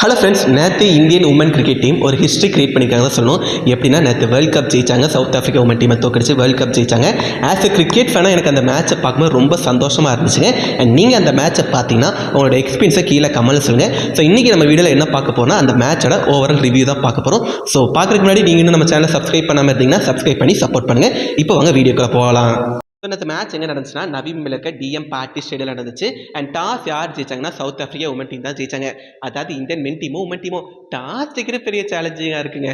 Hello friends, நேற்று Indian women cricket team ஒரு history create பண்ணியிருக்காங்க தான் சொல்லணும். எப்படின்னா, நேற்று வேர்ல்டு கப் ஜெயிச்சாங்க. சவுத் ஆஃப்ரிக்கா உமன் டீமை தோக்கடிச்சு வேர்ல்டு கப் ஜெயிச்சாங்க. ஆஸ் எ கிரிக்கெட் ஃபேனாக எனக்கு அந்த மேட்சை பார்க்கும்போது ரொம்ப சந்தோஷமாக இருந்துச்சுங்க. அண்ட் நீங்கள் அந்த மேட்சை பார்த்தீங்கன்னா உங்களோட எக்ஸ்பீரியன்ஸை கீழே கமெண்ட்ல சொல்லுங்கள். ஸோ இன்றைக்கி நம்ம வீடியோவில் என்ன பார்க்க போனால் அந்த மேட்சோட ஓவரால் ரிவ்யூ தான் பார்க்க போகிறோம். ஸோ பார்க்குறதுக்கு முன்னாடி நீங்கள் இன்னும் நம்ம சேனலை சப்ஸ்கிரைப் பண்ணாமல் இருந்தீங்கன்னா சப்ஸ்கிரைப் பண்ணி சப்போர்ட் பண்ணுங்கள். இப்போ வாங்க வீடியோக்குள்ளே போகலாம். இந்த மேட்ச் எங்கே நடந்துச்சுன்னா நவீம்பில் இருக்க டிஎம் பார்ட்டி ஸ்டேடியம் நடந்துச்சு. அண்ட் டாஸ் யார் ஜெயிச்சாங்கன்னா சவுத் ஆஃப்ரிக்கா உமன் டீம் தான் ஜெயிச்சாங்க. அதாவது இந்தியன் மென் டீமோ உமன் டீமோ டாஸ் ஜெயிக்கிற பெரிய சேலஞ்சிங்காக இருக்குங்க.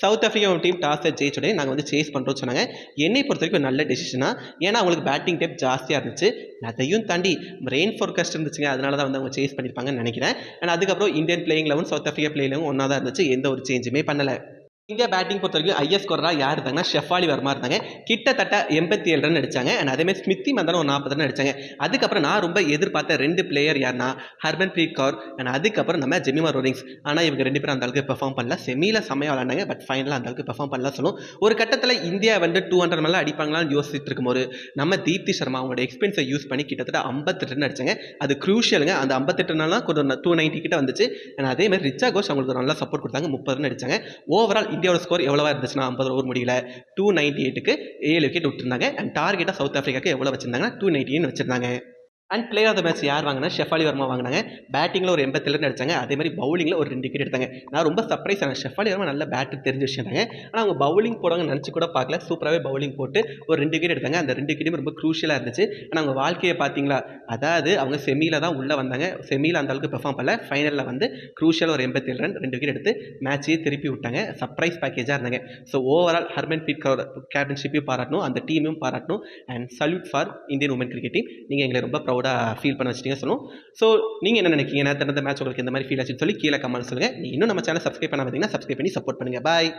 சவுத் ஆஃப்ரிக்கா உமன் டீம் டாஸை ஜெயிச்சோடனே நாங்கள் வந்து சேஸ் பண்ணுறோம்னு சொன்னாங்க. என்னை பொறுத்த வரைக்கும் நல்ல டெசிஷனாக, ஏன்னா அவங்களுக்கு பேட்டிங் டெப் ஜாஸ்தியாக இருந்துச்சு. அதையும் தாண்டி ரெயின் ஃபோர்காஸ்ட் இருந்துச்சுங்க. அதனால தான் வந்து அவங்க சேஸ் பண்ணியிருப்பாங்கன்னு நினைக்கிறேன். அண்ட் அதுக்கப்புறம் Indian playing eleven south Africa playing eleven ஒன்றா தான் இருந்துச்சு. எந்த ஒரு சேஞ்சுமே பண்ணலை. இந்தியா பேட்டிங் பொறுத்த வரைக்கும் ஐஎஸ் ஸ்கோராக யார் இருந்தாங்கன்னா ஷெஃபாலி வர்மா இருந்தாங்க. கிட்டத்தட்ட 87 ரன் அடிச்சாங்க. அண்ட் அதேமாதிரி ஸ்மித்தி மந்தனா ஒரு 40 ரன் அடிச்சாங்க. அதுக்கப்புறம் நான் ரொம்ப எதிர்பார்த்த 2 பிளேயர் யாருன்னா ஹர்மன்பிரீத் கௌர் அண்ட் அதுக்கப்புறம் நம்ம ஜெமிமா ரோலிங்ஸ். ஆனால் இவங்க 2 பேரும் அந்த அளவுக்கு பெர்ஃபார்ம் பண்ணல. செமியில் செம்மையாக விளாண்டாங்க. பட் ஃபைனலாக அந்த அளவுக்கு பெர்ஃபார்ம் பண்ணலாம் சொல்லும். ஒரு கட்டத்தில் இந்தியா வந்து 200 மேலே அடிப்பாங்களான்னு யோசிச்சுட்டு இருக்கும்போது நம்ம தீப்தி சர்மா அவங்களோட எக்ஸ்பீரியன்ஸை யூஸ் பண்ணி கிட்டத்தட்ட 58 ரன் அடிச்சாங்க. அது க்ரூஷியலுங்க. அந்த 58 ரன்லாம் கொஞ்சம் 290 கிட்ட வந்துச்சு. அண்ட் அதேமாதிரி ரிச்சா கோஷ் அவங்களுக்கு நல்லா சப்போர்ட் கொடுத்தாங்க. 30 ரன் அடிச்சாங்க. ஓவரால் இந்தியாவோட ஸ்கோர் எவ்வளவா இருந்துச்சுன்னா 50 ஓவர் முடியல 298க்கு 7 விக்கெட் விட்டுருந்தாங்க. அண்ட் டார்கெட்டாக சவுத் ஆஃப்ரிக்காவுக்கு எவ்வளோ வச்சிருந்தாங்கன்னா 219 வச்சிருந்தாங்க. And player of the match யார் வாங்கினா ஷெஃபாலி வர்மா வாங்கினாங்க. பேட்டிங்கில் ஒரு 87 ரன் அடிச்சாங்க. அதே மாதிரி பவுலிங்கில் ஒரு 2 விக்கெட் எடுத்தாங்க. நான் ரொம்ப சர்ப்ரைஸ் ஆனேன். ஷெஃபாலி வர்மா நல்ல பேட்டு தெரிஞ்ச விஷயம் தாங்க. ஆனால் அவங்க பவுலிங் போடுவாங்க நினச்சி கூட பார்க்கல. சூப்பராகவே பவுலிங் போட்டு ஒரு 2 விக்கெட் எடுத்தாங்க. அந்த 2 விக்கெட்டும் ரொம்ப க்ரூஷியலாக இருந்துச்சு. ஆனால் அவங்க வாழ்க்கையை பார்த்தீங்களா, அதாவது அவங்க செமியில் தான் உள்ளே வந்தாங்க. செமியில் அந்த அளவுக்கு பெர்ஃபார்ம் பண்ணல. ஃபைனலில் வந்து க்ரூஷியல் ஒரு 87 ரன் 2 விக்கெட் எடுத்து மேட்சையே திருப்பி விட்டாங்க. சர்ப்ரைஸ் பேக்கேஜாக இருந்தாங்க. ஸோ ஓவரால் ஹர்மன்பிரீத் கௌர் கேப்டன்ஷிப்பையும் பாராட்டணும், அந்த டீமையும் பாராட்டணும். And salute for Indian women cricket team. நீங்கள் எங்களை ரொம்ப ப்ரௌடாக ஃபீல் பண்ண சொல்லுவோம். ஸோ நீங்கள் என்ன நினைக்கிறீங்க? நேற்று மேட்ச் உங்களுக்கு இந்த மாதிரி ஃபீல் ஆச்சுன்னு சொல்லி கீழே கமெண்ட் சொல்லுங்கள். இன்னும் நம்ம சேனல் சப்ஸ்கிரைப் பண்ணாமல் சப்ஸ்கிரைப் பண்ணி சப்போர்ட் பண்ணுங்கள். பாய்.